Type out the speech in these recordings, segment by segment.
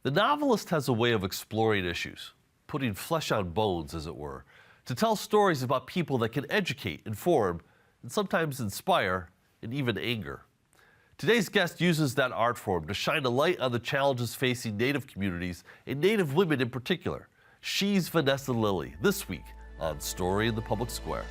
The novelist has a way of exploring issues, putting flesh on bones, as it were, to tell stories about people that can educate, inform, and sometimes inspire, and even anger. Today's guest uses that art form to shine a light on the challenges facing Native communities and Native women in particular. She's Vanessa Lillie, this week on Story in the Public Square.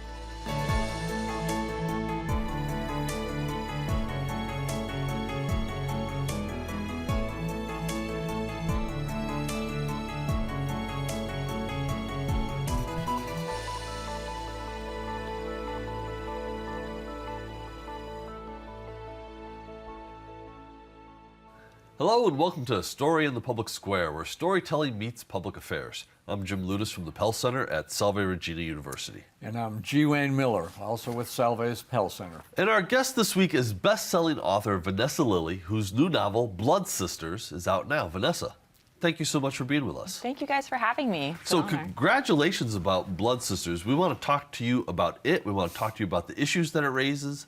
Hello and welcome to Story in the Public Square, where storytelling meets public affairs. I'm Jim Ludis from the Pell Center at Salve Regina University. And I'm G. Wayne Miller, also with Salve's Pell Center. And our guest this week is best-selling author Vanessa Lillie, whose new novel, Blood Sisters, is out now. Vanessa, thank you so much for being with us. Thank you guys for having me. So congratulations about Blood Sisters. We want to talk to you about it. We want to talk to you about the issues that it raises.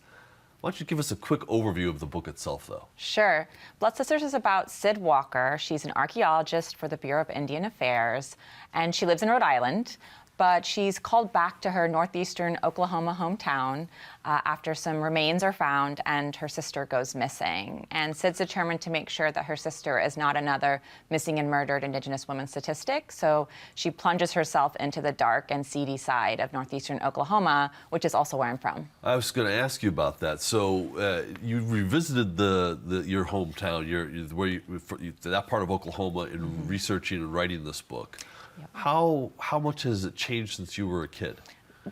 Why don't you give us a quick overview of the book itself, though? Sure. Blood Sisters is about Sid Walker. She's an archaeologist for the Bureau of Indian Affairs, and she lives in Rhode Island, but she's called back to her northeastern Oklahoma hometown after some remains are found and her sister goes missing. And Sid's determined to make sure that her sister is not another missing and murdered Indigenous woman statistic, so she plunges herself into the dark and seedy side of northeastern Oklahoma, which is also where I'm from. I was going to ask you about that. So you revisited your hometown, that part of Oklahoma, in researching and writing this book. Yep. How much has it changed since you were a kid?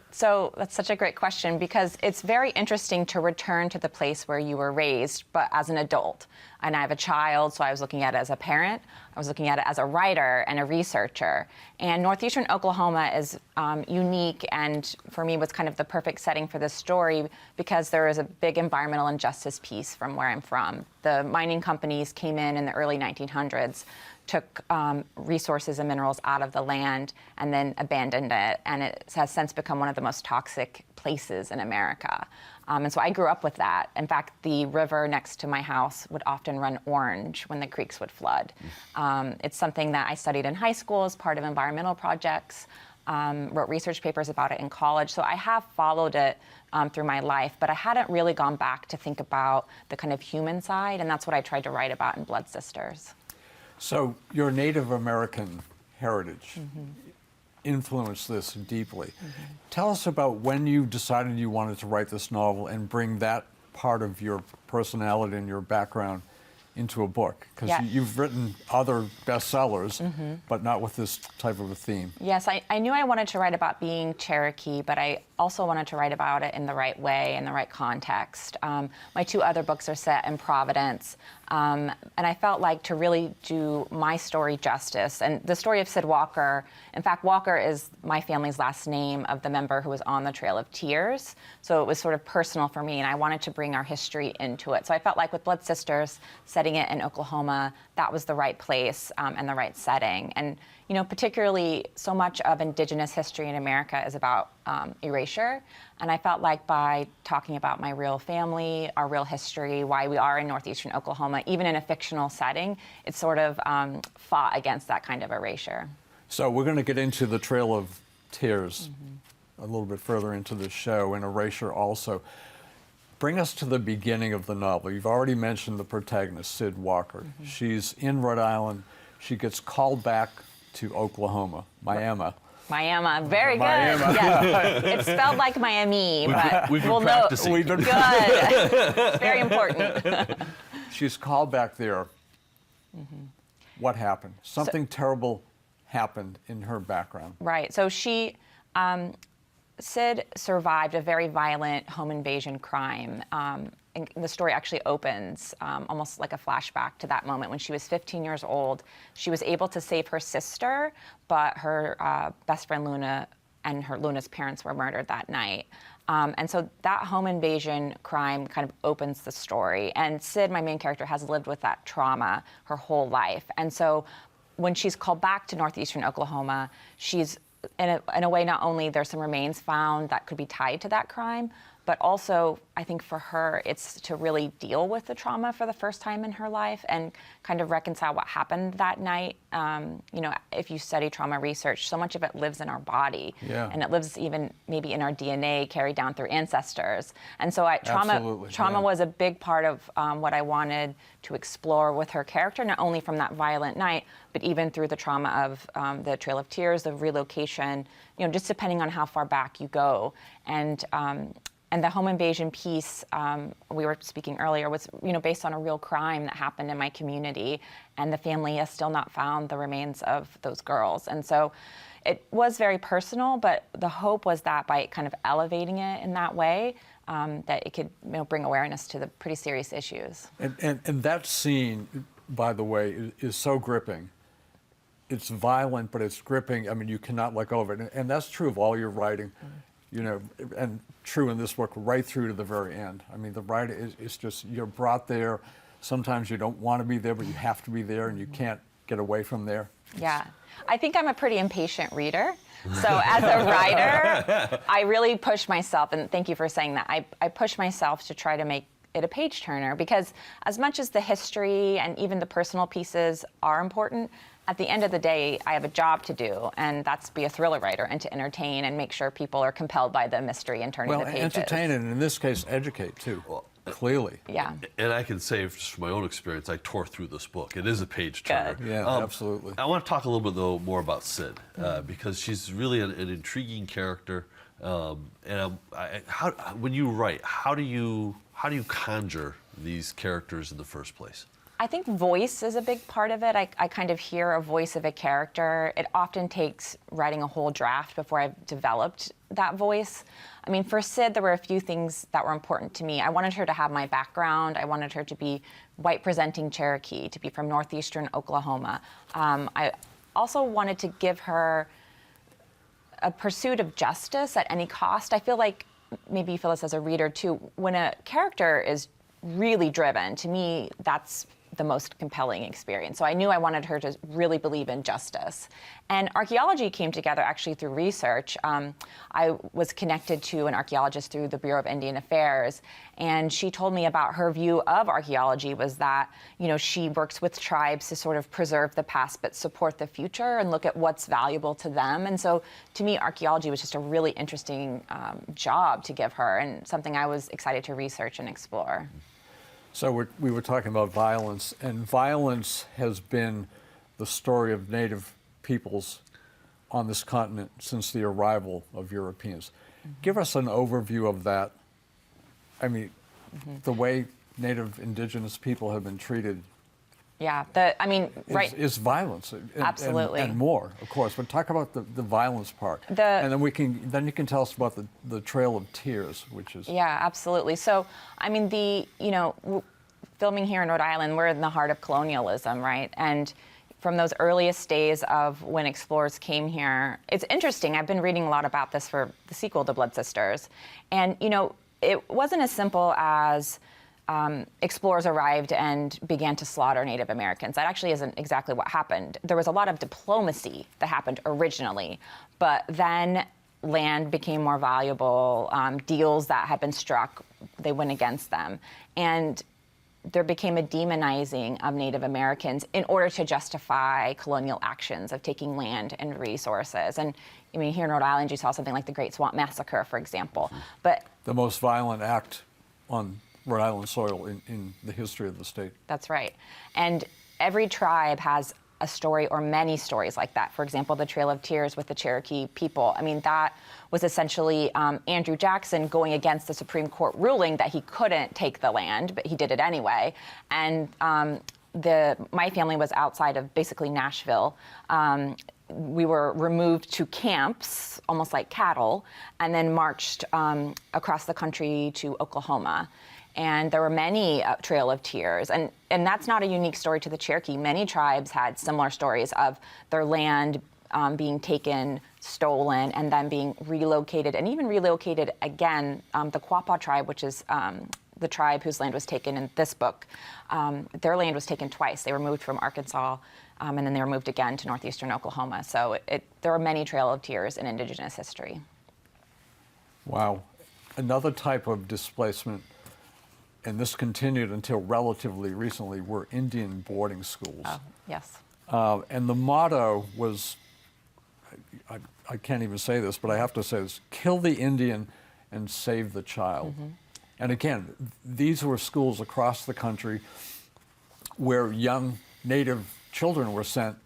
So that's such a great question, because it's very interesting to return to the place where you were raised, but as an adult. And I have a child, so I was looking at it as a parent. I was looking at it as a writer and a researcher. And northeastern Oklahoma is unique, and for me was kind of the perfect setting for this story because there is a big environmental injustice piece from where I'm from. The mining companies came in the early 1900s, took resources and minerals out of the land and then abandoned it. And it has since become one of the most toxic places in America. And so I grew up with that. In fact, the river next to my house would often run orange when the creeks would flood. It's something that I studied in high school as part of environmental projects, wrote research papers about it in college. So I have followed it through my life, but I hadn't really gone back to think about the kind of human side, and that's what I tried to write about in Blood Sisters. So your Native American heritage influenced this deeply. Tell us about when you decided you wanted to write this novel and bring that part of your personality and your background into a book, because you've written other bestsellers, but not with this type of a theme. Yes, I knew I wanted to write about being Cherokee, but I also wanted to write about it in the right way, in the right context. My two other books are set in Providence, and I felt like to really do my story justice. And the story of Sid Walker, in fact, Walker is my family's last name of the member who was on the Trail of Tears. So it was sort of personal for me, and I wanted to bring our history into it. So I felt like with Blood Sisters, setting it in Oklahoma, that was the right place and the right setting. And you know, particularly so much of Indigenous history in America is about erasure. And I felt like by talking about my real family, our real history, why we are in northeastern Oklahoma, even in a fictional setting, it sort of fought against that kind of erasure. So we're going to get into the Trail of Tears a little bit further into the show, and erasure also. Bring us to the beginning of the novel. You've already mentioned the protagonist, Sid Walker. She's in Rhode Island. She gets called back to Oklahoma, Miami. Miami, very good. Miami. Yes. It's spelled like Miami, but we've been we'll practicing. know. We've been Good. Very important. She's called back there. What happened? Something terrible happened in her background. Right. So she, Sid survived a very violent home invasion crime. And the story actually opens almost like a flashback to that moment when she was 15 years old. She was able to save her sister, but her best friend Luna and Luna's parents were murdered that night. And so that home invasion crime kind of opens the story. And Sid, my main character, has lived with that trauma her whole life. And so when she's called back to northeastern Oklahoma, she's in a way, not only there's some remains found that could be tied to that crime, but also I think for her, it's to really deal with the trauma for the first time in her life and kind of reconcile what happened that night. You know, if you study trauma research, so much of it lives in our body, Yeah. and it lives even maybe in our DNA, carried down through ancestors. And so Absolutely, trauma yeah. was a big part of what I wanted to explore with her character, not only from that violent night, but even through the trauma of the Trail of Tears, the relocation, you know, just depending on how far back you go. And the home invasion piece we were speaking earlier was, you know, based on a real crime that happened in my community, and the family has still not found the remains of those girls. And so it was very personal, but the hope was that by kind of elevating it in that way, that it could, you know, bring awareness to the pretty serious issues. And that scene, by the way, is so gripping. It's violent, but it's gripping. I mean, you cannot let go of it. And that's true of all your writing, you know, and true in this book right through to the very end. I mean, the writer is just, you're brought there. Sometimes you don't want to be there, but you have to be there, and you can't get away from there. Yeah. I think I'm a pretty impatient reader. So as a writer, I really push myself, and thank you for saying that. I push myself to try to make it a page turner, because as much as the history and even the personal pieces are important, at the end of the day, I have a job to do, and that's be a thriller writer and to entertain and make sure people are compelled by the mystery and turning the pages. Entertain and in this case, educate too. Clearly. Yeah. And I can say, just from my own experience, I tore through this book. It is a page turner. Good. Yeah, absolutely. I want to talk a little bit, though, more about Sid, because she's really an intriguing character. When you write, how do you conjure these characters in the first place? I think voice is a big part of it. I kind of hear a voice of a character. It often takes writing a whole draft before I've developed that voice. I mean, for Sid, there were a few things that were important to me. I wanted her to have my background. I wanted her to be white-presenting Cherokee, to be from northeastern Oklahoma. I also wanted to give her a pursuit of justice at any cost. I feel like, maybe you feel this as a reader too, when a character is really driven, to me, that's the most compelling experience. So I knew I wanted her to really believe in justice. And archaeology came together actually through research. I was connected to an archaeologist through the Bureau of Indian Affairs, and she told me about her view of archaeology was that, you know, she works with tribes to sort of preserve the past but support the future and look at what's valuable to them. And so to me, archaeology was just a really interesting job to give her, and something I was excited to research and explore. So we were talking about violence, and violence has been the story of native peoples on this continent since the arrival of Europeans. Give us an overview of that. I mean, the way native indigenous people have been treated. Yeah, right. Is violence. Absolutely. And more, of course. But talk about the violence part. And then you can tell us about the Trail of Tears, which is... Yeah, absolutely. So, I mean, filming here in Rhode Island, we're in the heart of colonialism, right? And from those earliest days of when explorers came here, it's interesting. I've been reading a lot about this for the sequel, The Blood Sisters. And, you know, it wasn't as simple as explorers arrived and began to slaughter Native Americans. That actually isn't exactly what happened. There was a lot of diplomacy that happened originally, but then land became more valuable. Deals that had been struck, they went against them. And there became a demonizing of Native Americans in order to justify colonial actions of taking land and resources. And I mean, here in Rhode Island, you saw something like the Great Swamp Massacre, for example. But the most violent act on Rhode Island soil in the history of the state. That's right. And every tribe has a story or many stories like that. For example, the Trail of Tears with the Cherokee people. I mean, that was essentially Andrew Jackson going against the Supreme Court ruling that he couldn't take the land, but he did it anyway. And my family was outside of basically Nashville. We were removed to camps, almost like cattle, and then marched across the country to Oklahoma. And there were many Trail of Tears. And that's not a unique story to the Cherokee. Many tribes had similar stories of their land being taken, stolen, and then being relocated, and even relocated again. The Quapaw tribe, which is the tribe whose land was taken in this book, their land was taken twice. They were moved from Arkansas, and then they were moved again to northeastern Oklahoma. So there are many Trail of Tears in Indigenous history. Wow. another type of displacement, and this continued until relatively recently, were Indian boarding schools. Oh, yes. And the motto was, I can't even say this, but I have to say this: kill the Indian and save the child. And again, these were schools across the country where young Native children were sent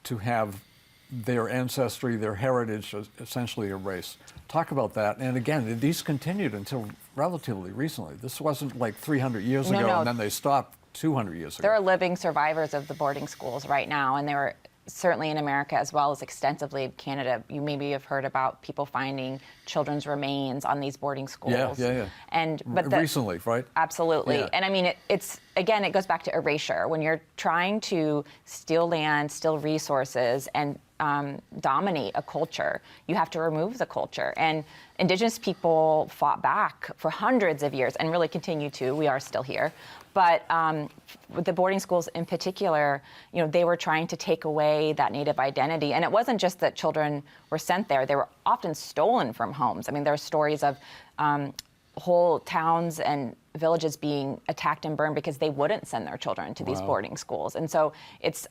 to have their ancestry, their heritage essentially erased. Talk about that. And again, these continued until relatively recently. This wasn't like 300 years ago and then they stopped 200 years ago. There are living survivors of the boarding schools right now, and they were certainly in America as well as extensively in Canada. You maybe have heard about people finding children's remains on these boarding schools. Yeah. And recently, right? Absolutely. Yeah. And I mean, it's again, it goes back to erasure. When you're trying to steal land, steal resources, and dominate a culture, you have to remove the culture. And Indigenous people fought back for hundreds of years and really continue to. We are still here. But with the boarding schools in particular, they were trying to take away that Native identity. And it wasn't just that children were sent there. They were often stolen from homes. I mean, there are stories of whole towns and villages being attacked and burned because they wouldn't send their children to these boarding schools. And so it's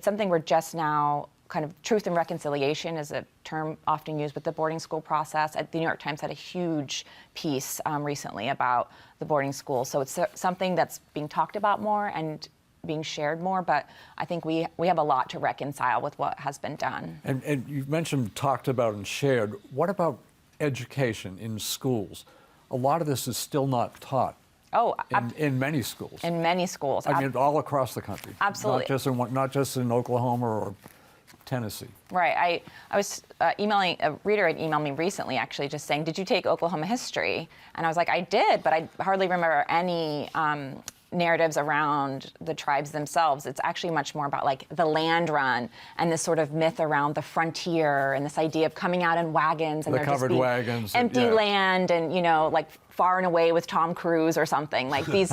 something we're just now kind of truth and reconciliation is a term often used with the boarding school process. The New York Times had a huge piece recently about the boarding school. So it's something that's being talked about more and being shared more, but I think we have a lot to reconcile with what has been done. And you mentioned talked about and shared. What about education in schools? A lot of this is still not taught. Oh, in many schools. In many schools. I mean, all across the country. Absolutely. Not just in Oklahoma or Tennessee. Right. I was emailing, a reader had emailed me recently actually just saying, did you take Oklahoma history? And I was like, I did, but I hardly remember any narratives around the tribes themselves. It's actually much more about like the land run and this sort of myth around the frontier and this idea of coming out in wagons and The there covered just being wagons empty land and, like Far and Away with Tom Cruise or something, like these,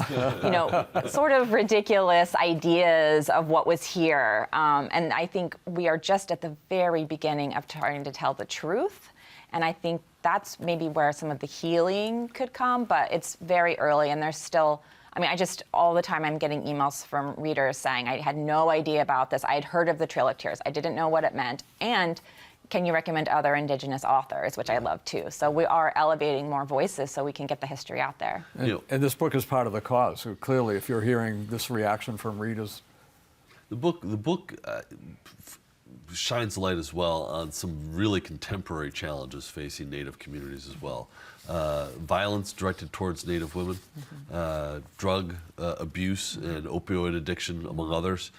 sort of ridiculous ideas of what was here. And I think we are just at the very beginning of trying to tell the truth. And I think that's maybe where some of the healing could come, but it's very early and there's still, all the time I'm getting emails from readers saying, I had no idea about this. I had heard of the Trail of Tears. I didn't know what it meant. And can you recommend other Indigenous authors, which I love too. So we are elevating more voices so we can get the history out there. And this book is part of the cause. So clearly, if you're hearing this reaction from readers. The book shines light as well on some really contemporary challenges facing Native communities as well. Violence directed towards Native women, drug abuse and opioid addiction, among others.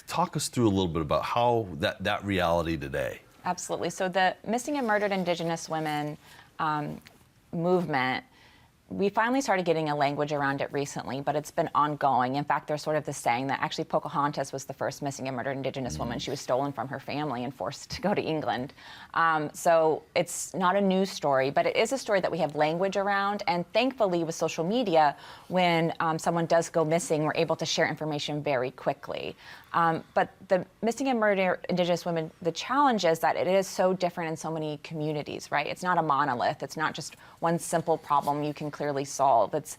Talk us through a little bit about how that reality today. Absolutely. So the Missing and Murdered Indigenous Women movement, we finally started getting a language around it recently, but it's been ongoing. In fact, there's sort of this saying that actually Pocahontas was the first missing and murdered Indigenous woman. She was stolen from her family and forced to go to England. So it's not a news story, but it is a story that we have language around. And thankfully, with social media, when someone does go missing, we're able to share information very quickly. But the Missing and Murdered Indigenous Women, the challenge is that it is so different in so many communities, right? It's not a monolith. It's not just one simple problem you can clearly solve. It's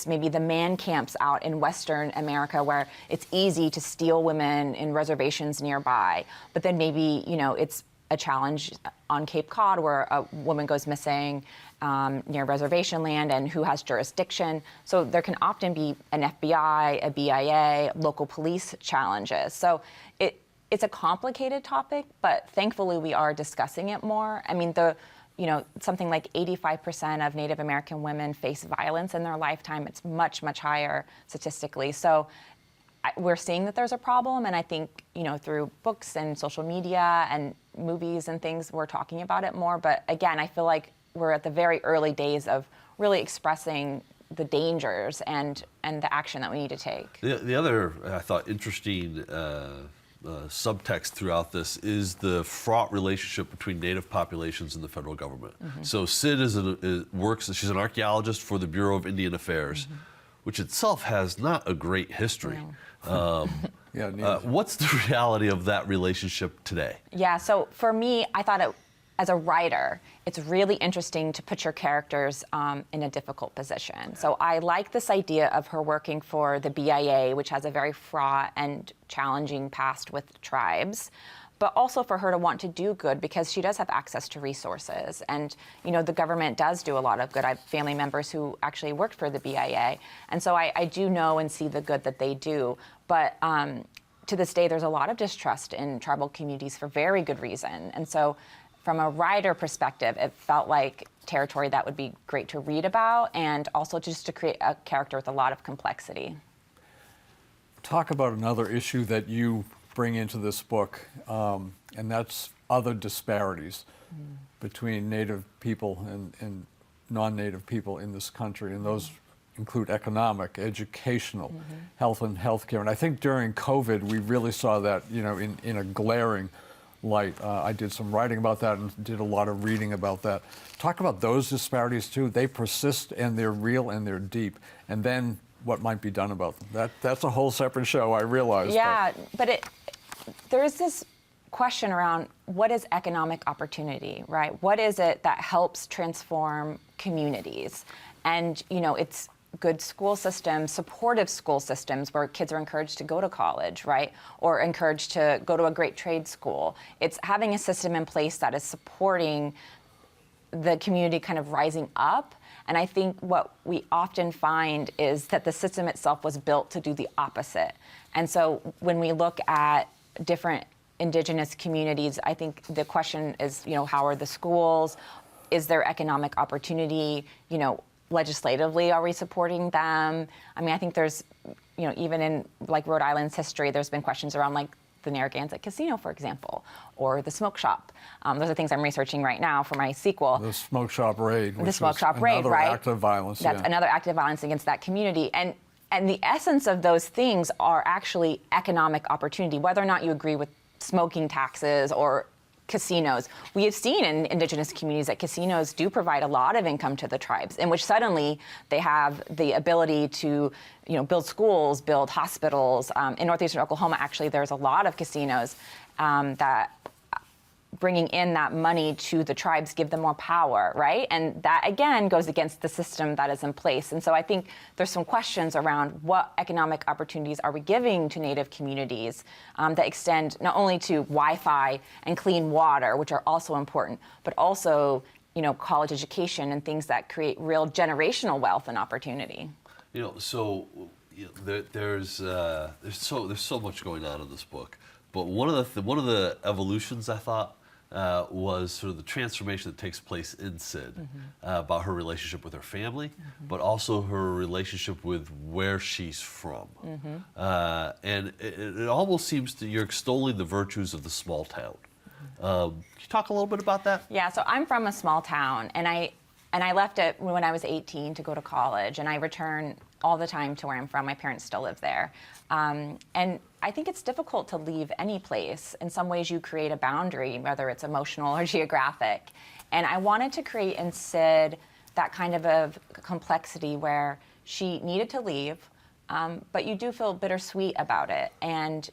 maybe the man camps out in Western America where it's easy to steal women in reservations nearby. But then maybe, it's a challenge on Cape Cod where a woman goes missing near reservation land and who has jurisdiction. So there can often be an FBI, a BIA, local police challenges. So it's a complicated topic, but thankfully we are discussing it more. I mean, something like 85% of Native American women face violence in their lifetime. It's much, much higher statistically. So we're seeing that there's a problem, and I think, through books and social media and movies and things, we're talking about it more. But again, I feel like we're at the very early days of really expressing the dangers and the action that we need to take. The other, I thought, interesting subtext throughout this is the fraught relationship between Native populations and the federal government. So Sid she's an archaeologist for the Bureau of Indian Affairs, which itself has not a great history. Yeah, what's the reality of that relationship today? Yeah, so for me, I thought as a writer, it's really interesting to put your characters in a difficult position. So I like this idea of her working for the BIA, which has a very fraught and challenging past with tribes, but also for her to want to do good because she does have access to resources. And, you know, the government does do a lot of good. I have family members who actually worked for the BIA. And so I do know and see the good that they do. But to this day, there's a lot of distrust in tribal communities for very good reason. And so from a writer perspective, it felt like territory that would be great to read about and also just to create a character with a lot of complexity. Talk about another issue that you bring into this book, and that's other disparities between Native people and non-Native people in this country, and those include economic, educational, health and healthcare. And I think during COVID, we really saw that, you know, in a glaring light. I did some writing about that and did a lot of reading about that. Talk about those disparities too. They persist and they're real and they're deep. And then what might be done about them. That's a whole separate show, I realize. Yeah, but there is this question around what is economic opportunity, right? What is it that helps transform communities? And, you know, it's good school systems, supportive school systems where kids are encouraged to go to college, right? Or encouraged to go to a great trade school. It's having a system in place that is supporting the community kind of rising up. And I think what we often find is that the system itself was built to do the opposite. And so when we look at different indigenous communities, I think the question is, you know, how are the schools? Is there economic opportunity? You know, legislatively, are we supporting them? I mean, I think there's, you know, even in like Rhode Island's history, there's been questions around like the Narragansett Casino, for example, or the smoke shop. Those are things I'm researching right now for my sequel. The smoke shop raid. The smoke shop raid, right? Another act of violence. That's another act of violence against that community. And the essence of those things are actually economic opportunity, whether or not you agree with smoking taxes or casinos. We have seen in indigenous communities that casinos do provide a lot of income to the tribes, in which suddenly they have the ability to, you know, build schools, build hospitals. In northeastern Oklahoma, actually, there's a lot of casinos that bringing in that money to the tribes give them more power, right? And that, again, goes against the system that is in place. And so I think there's some questions around what economic opportunities are we giving to Native communities that extend not only to Wi-Fi and clean water, which are also important, but also, you know, college education and things that create real generational wealth and opportunity. You know, so you know, there's so much going on in this book. But one of the evolutions I thought was sort of the transformation that takes place in Sid about her relationship with her family, but also her relationship with where she's from. And it almost seems that you're extolling the virtues of the small town. Can you talk a little bit about that? Yeah, so I'm from a small town, and I left it when I was 18 to go to college, and I return all the time to where I'm from. My parents still live there. And I think it's difficult to leave any place. In some ways, you create a boundary, whether it's emotional or geographic. And I wanted to create in Sid that kind of a complexity where she needed to leave, but you do feel bittersweet about it. And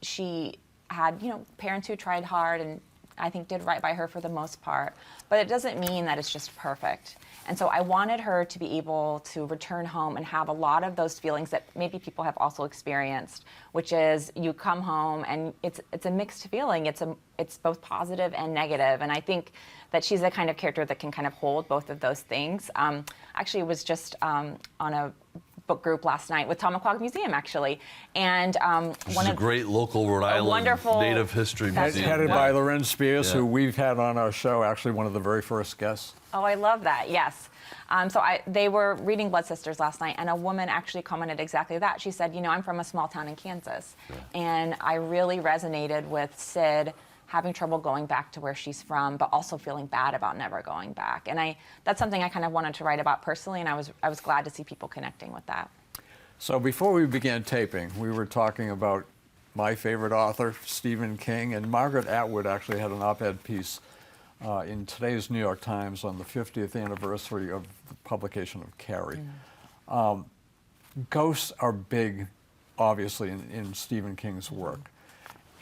she had, you know, parents who tried hard and I think did right by her for the most part. But it doesn't mean that it's just perfect. And so I wanted her to be able to return home and have a lot of those feelings that maybe people have also experienced, which is you come home and it's a mixed feeling. It's both positive and negative. And I think that she's the kind of character that can kind of hold both of those things. Actually, was just on a book group last night with Tamaqua Museum, actually. And Which is a great local Rhode Island wonderful Native History museum. Headed by Lorenz Spears, Yeah. who we've had on our show, actually one of the very first guests. Oh, I love that, yes. They were reading Blood Sisters last night, and a woman actually commented exactly that. She said, you know, I'm from a small town in Kansas, and I really resonated with Sid having trouble going back to where she's from, but also feeling bad about never going back. And that's something I kind of wanted to write about personally, and I was glad to see people connecting with that. So before we began taping, we were talking about my favorite author, Stephen King, and Margaret Atwood actually had an op-ed piece in today's New York Times on the 50th anniversary of the publication of Carrie. Ghosts are big, obviously, in Stephen King's work.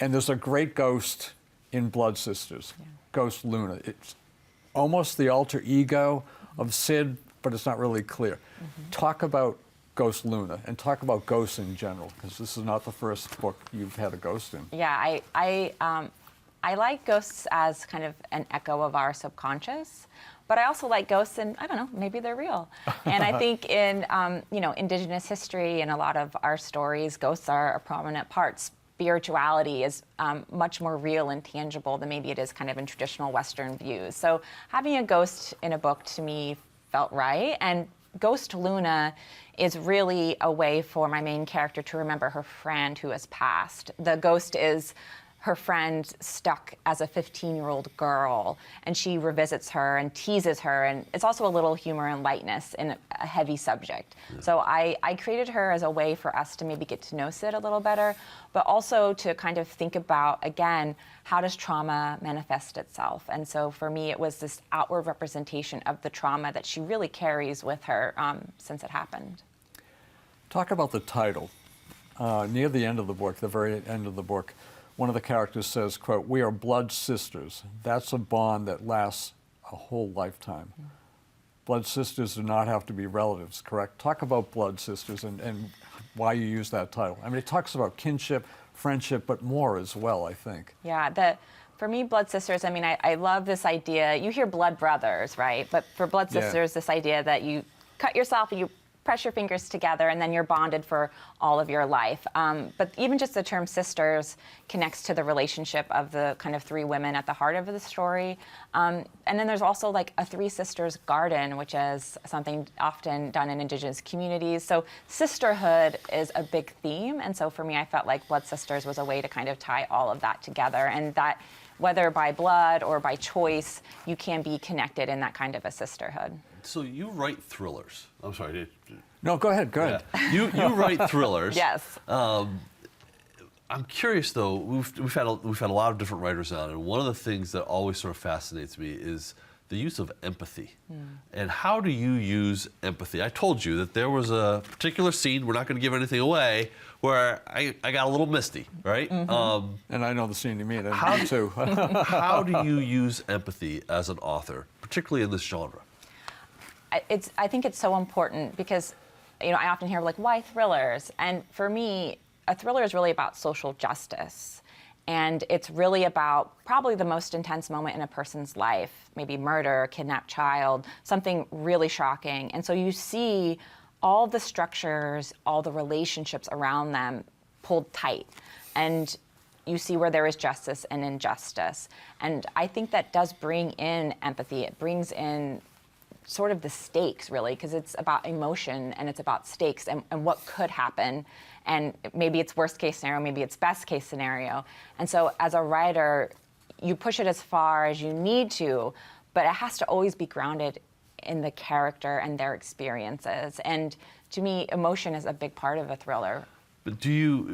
And there's a great ghost in Blood Sisters, Ghost Luna. It's almost the alter ego of Sid, but it's not really clear. Talk about Ghost Luna and talk about ghosts in general, because this is not the first book you've had a ghost in. Yeah, I like ghosts as kind of an echo of our subconscious, but I also like ghosts, and I don't know, maybe they're real. And I think in Indigenous history and a lot of our stories, ghosts are a prominent part. Spirituality is much more real and tangible than maybe it is kind of in traditional Western views. So having a ghost in a book to me felt right. And Ghost Luna is really a way for my main character to remember her friend who has passed. The ghost is her friend stuck as a 15-year-old girl, and she revisits her and teases her, and it's also a little humor and lightness in a heavy subject. So I created her as a way for us to maybe get to know Sid a little better, but also to kind of think about, again, how does trauma manifest itself? And so for me, it was this outward representation of the trauma that she really carries with her since it happened. Talk about the title. Near the end of the book, the very end of the book, one of the characters says, quote, "We are blood sisters. That's a bond that lasts a whole lifetime." Blood sisters do not have to be relatives, correct? Talk about blood sisters and why you use that title. I mean, it talks about kinship, friendship, but more as well, I think. Yeah, for me, blood sisters, I mean, I love this idea. You hear blood brothers, right? But for blood sisters, this idea that you cut yourself and you press your fingers together and then you're bonded for all of your life. But even just the term sisters connects to the relationship of the kind of three women at the heart of the story. And then there's also like a Three Sisters garden, which is something often done in Indigenous communities. So sisterhood is a big theme. And so for me, I felt like Blood Sisters was a way to kind of tie all of that together, and that whether by blood or by choice, you can be connected in that kind of a sisterhood. So you write thrillers. I'm sorry. No, go ahead, go ahead. You write thrillers. Yes. I'm curious though. We've had a lot of different writers on, and one of the things that always sort of fascinates me is the use of empathy. And how do you use empathy? I told you that there was a particular scene, we're not going to give anything away, where I got a little misty, right? And I know the scene you mean, and me too. How do you use empathy as an author, particularly in this genre? I think it's so important because, I often hear like, why thrillers? And for me, a thriller is really about social justice. And it's really about probably the most intense moment in a person's life, maybe murder, kidnapped child, something really shocking. And so you see all the structures, all the relationships around them pulled tight. And you see where there is justice and injustice. And I think that does bring in empathy. It brings in sort of the stakes, really, because it's about emotion and it's about stakes and what could happen. And maybe it's worst case scenario, maybe it's best case scenario. And so as a writer, you push it as far as you need to, but it has to always be grounded in the character and their experiences. And to me, emotion is a big part of a thriller. But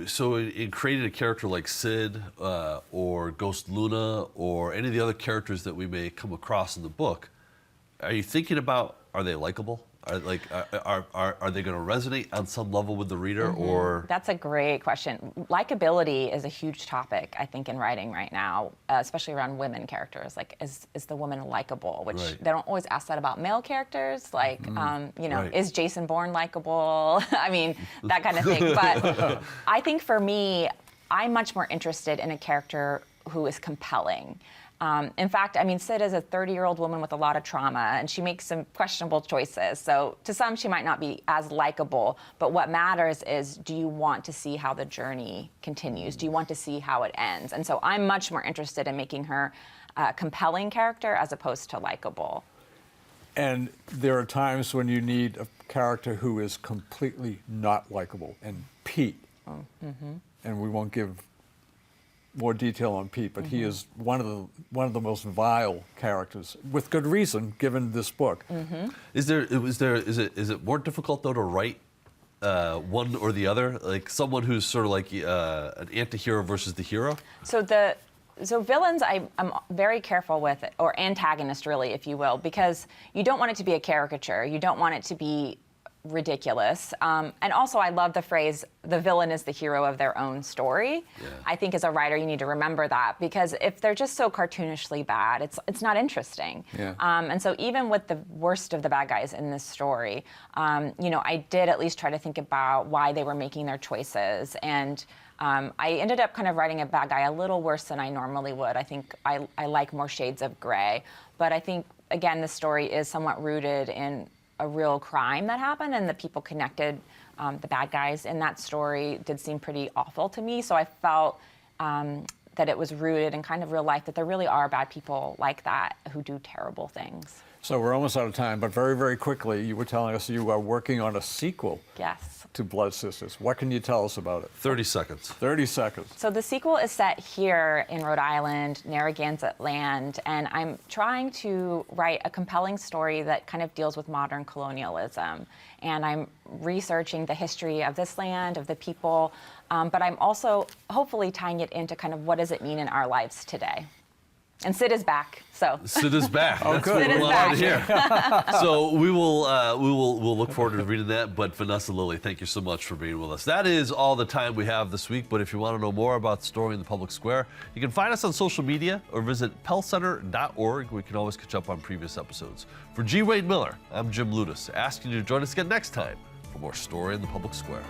so in creating a character like Sid or Ghost Luna or any of the other characters that we may come across in the book, are you thinking about, are they likable? Are they going to resonate on some level with the reader, or? That's a great question. Likability is a huge topic, I think, in writing right now, especially around women characters. Like, is the woman likable? Which they don't always ask that about male characters. Like, is Jason Bourne likable? I mean, that kind of thing. But I think for me, I'm much more interested in a character who is compelling. In fact, I mean, Sid is a 30-year-old woman with a lot of trauma, and she makes some questionable choices. So to some, she might not be as likable, but what matters is, do you want to see how the journey continues? Do you want to see how it ends? And so I'm much more interested in making her a compelling character as opposed to likable. And there are times when you need a character who is completely not likable. And Pete, and we won't give more detail on Pete, but he is one of the most vile characters, with good reason, given this book. Is it more difficult though to write one or the other, like someone who's sort of like an anti-hero versus the hero? So villains, I'm very careful with, or antagonist really, if you will, because you don't want it to be a caricature. You don't want it to be ridiculous. And also, I love the phrase, the villain is the hero of their own story. Yeah. I think as a writer, you need to remember that, because if they're just so cartoonishly bad, it's not interesting. Yeah. And so even with the worst of the bad guys in this story, I did at least try to think about why they were making their choices. And I ended up kind of writing a bad guy a little worse than I normally would. I think I like more shades of gray. But I think, again, the story is somewhat rooted in a real crime that happened, and the people connected, the bad guys in that story did seem pretty awful to me. So I felt that it was rooted in kind of real life, that there really are bad people like that who do terrible things. So we're almost out of time, but very, very quickly, you were telling us you are working on a sequel Yes. to Blood Sisters. What can you tell us about it? 30 seconds. 30 seconds. So the sequel is set here in Rhode Island, Narragansett land, and I'm trying to write a compelling story that kind of deals with modern colonialism. And I'm researching the history of this land, of the people, but I'm also hopefully tying it into kind of what does it mean in our lives today. And Sid is back, so. Sid is back. That's good. what Sid we is wanted to back. hear. So we'll look forward to reading that. But Vanessa Lillie, thank you so much for being with us. That is all the time we have this week. But if you want to know more about Story in the Public Square, you can find us on social media or visit pellcenter.org. We can always catch up on previous episodes. For G. Wade Miller, I'm Jim Ludis, asking you to join us again next time for more Story in the Public Square.